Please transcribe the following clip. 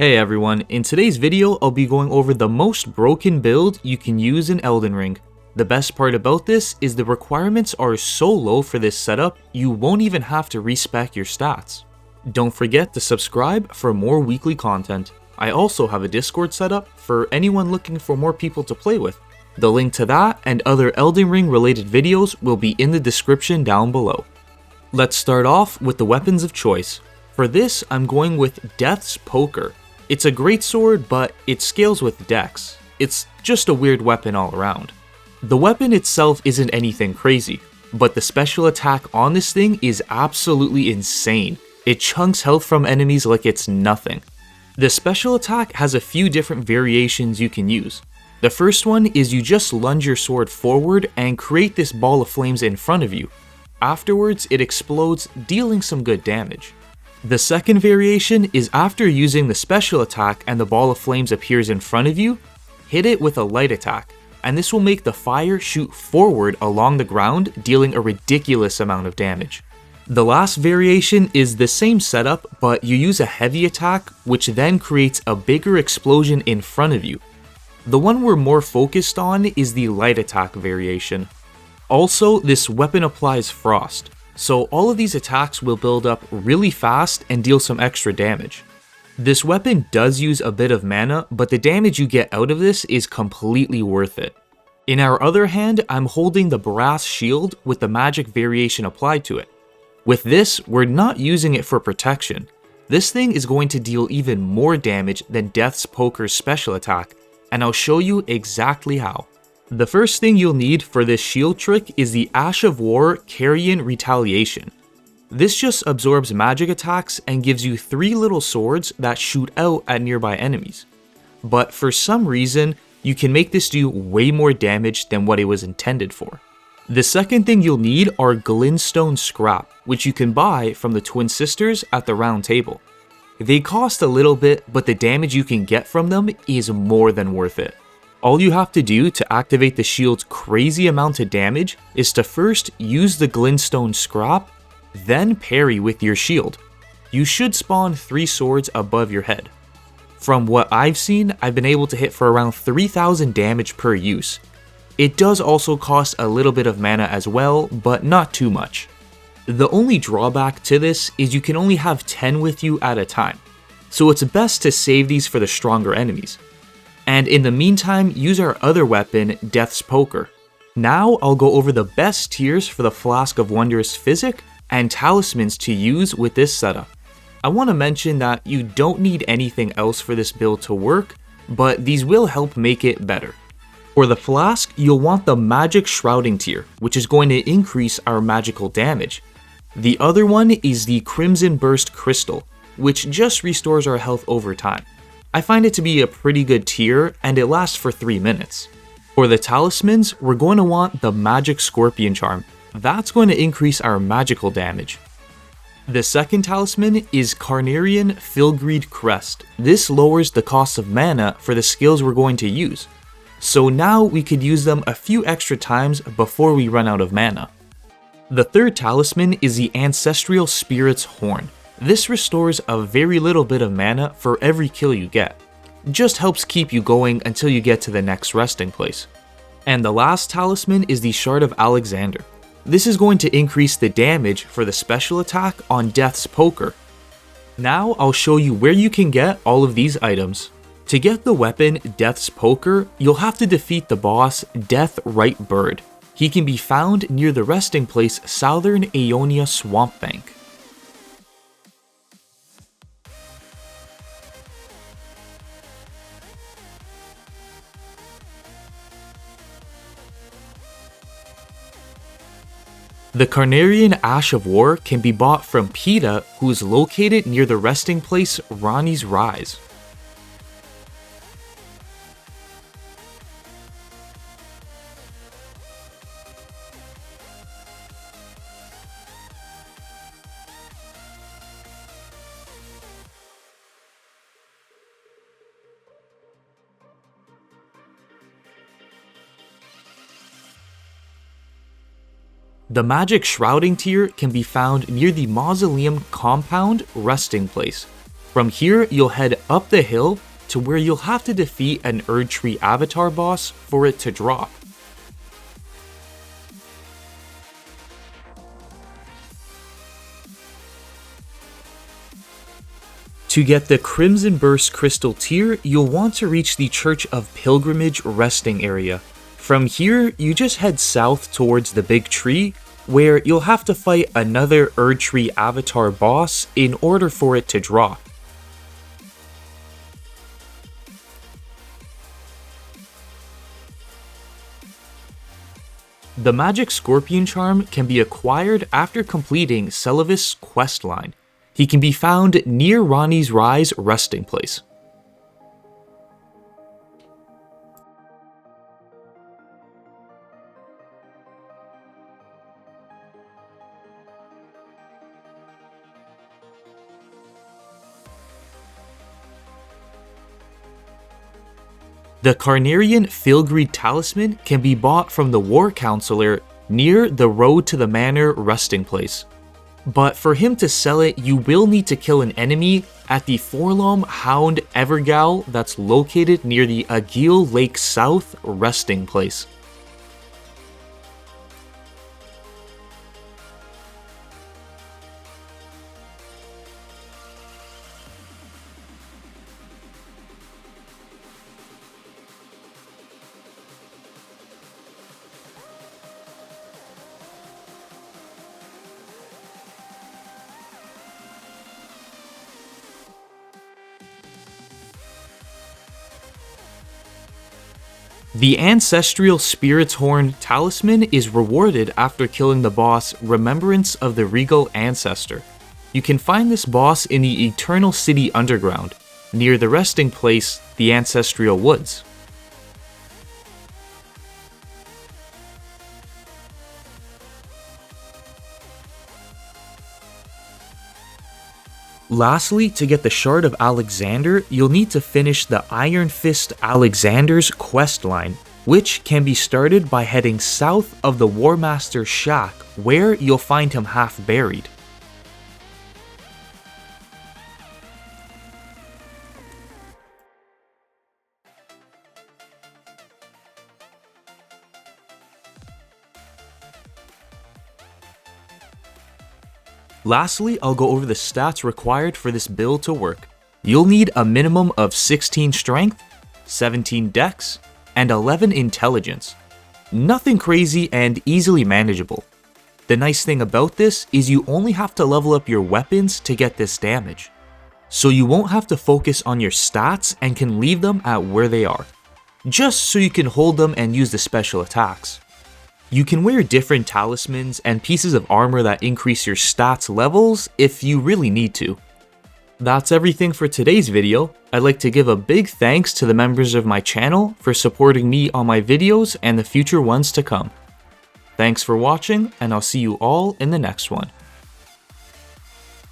Hey everyone, in today's video I'll be going over the most broken build you can use in Elden Ring. The best part about this is the requirements are so low for this setup, you won't even have to respec your stats. Don't forget to subscribe for more weekly content. I also have a Discord setup for anyone looking for more people to play with. The link to that and other Elden Ring related videos will be in the description down below. Let's start off with the weapons of choice. For this, I'm going with Death's Poker. It's a great sword, but it scales with dex. It's just a weird weapon all around. The weapon itself isn't anything crazy, but the special attack on this thing is absolutely insane. It chunks health from enemies like it's nothing. The special attack has a few different variations you can use. The first one is you just lunge your sword forward and create this ball of flames in front of you. Afterwards, it explodes, dealing some good damage. The second variation is after using the special attack and the ball of flames appears in front of you, hit it with a light attack, and this will make the fire shoot forward along the ground, dealing a ridiculous amount of damage. The last variation is the same setup, but you use a heavy attack, which then creates a bigger explosion in front of you. The one we're more focused on is the light attack variation. Also, this weapon applies frost, so all of these attacks will build up really fast and deal some extra damage. This weapon does use a bit of mana, but the damage you get out of this is completely worth it. In our other hand, I'm holding the brass shield with the magic variation applied to it. With this, we're not using it for protection. This thing is going to deal even more damage than Death's Poker's special attack, and I'll show you exactly how. The first thing you'll need for this shield trick is the Ash of War Carrion Retaliation. This just absorbs magic attacks and gives you 3 little swords that shoot out at nearby enemies. But for some reason, you can make this do way more damage than what it was intended for. The second thing you'll need are glintstone scrap, which you can buy from the twin sisters at the round table. They cost a little bit, but the damage you can get from them is more than worth it. All you have to do to activate the shield's crazy amount of damage is to first use the glintstone scrap, then parry with your shield. You should spawn 3 swords above your head. From what I've seen, I've been able to hit for around 3000 damage per use. It does also cost a little bit of mana as well, but not too much. The only drawback to this is you can only have 10 with you at a time, so it's best to save these for the stronger enemies. And in the meantime, use our other weapon, Death's Poker. Now I'll go over the best tiers for the Flask of Wondrous Physic and Talismans to use with this setup. I want to mention that you don't need anything else for this build to work, but these will help make it better. For the Flask, you'll want the Magic Shrouding tier, which is going to increase our magical damage. The other one is the Crimson Burst Crystal, which just restores our health over time. I find it to be a pretty good tier, and it lasts for 3 minutes. For the Talismans, we're going to want the Magic Scorpion Charm. That's going to increase our magical damage. The second talisman is Carnarian Filgreed Crest. This lowers the cost of mana for the skills we're going to use. So now we could use them a few extra times before we run out of mana. The third talisman is the Ancestral Spirit's Horn. This restores a very little bit of mana for every kill you get. Just helps keep you going until you get to the next resting place. And the last talisman is the Shard of Alexander. This is going to increase the damage for the special attack on Death's Poker. Now I'll show you where you can get all of these items. To get the weapon Death's Poker, you'll have to defeat the boss Death Right Bird. He can be found near the resting place Southern Aeonia Swamp Bank. The Carnarian Ash of War can be bought from Peta, who is located near the resting place Ronnie's Rise. The Magic Shrouding tier can be found near the Mausoleum Compound resting place. From here, you'll head up the hill to where you'll have to defeat an Erdtree avatar boss for it to drop. To get the Crimson Burst Crystal Tier, you'll want to reach the Church of Pilgrimage resting area. From here, you just head south towards the big tree, where you'll have to fight another Erdtree avatar boss in order for it to drop. The Magic Scorpion Charm can be acquired after completing Celavis' questline. He can be found near Ronnie's Rise resting place. The Carnarian Filigree Talisman can be bought from the War Counselor near the Road to the Manor resting place. But for him to sell it, you will need to kill an enemy at the Forlom Hound Evergal that's located near the Agil Lake South resting place. The Ancestral Spirit's Horn Talisman is rewarded after killing the boss Remembrance of the Regal Ancestor. You can find this boss in the Eternal City Underground, near the resting place, the Ancestral Woods. Lastly, to get the Shard of Alexander, you'll need to finish the Iron Fist Alexander's questline, which can be started by heading south of the War Master's shack, where you'll find him half buried. Lastly, I'll go over the stats required for this build to work. You'll need a minimum of 16 strength, 17 dex, and 11 intelligence. Nothing crazy and easily manageable. The nice thing about this is you only have to level up your weapons to get this damage. So you won't have to focus on your stats and can leave them at where they are, just so you can hold them and use the special attacks. You can wear different talismans and pieces of armor that increase your stats levels if you really need to. That's everything for today's video. I'd like to give a big thanks to the members of my channel for supporting me on my videos and the future ones to come. Thanks for watching, and I'll see you all in the next one.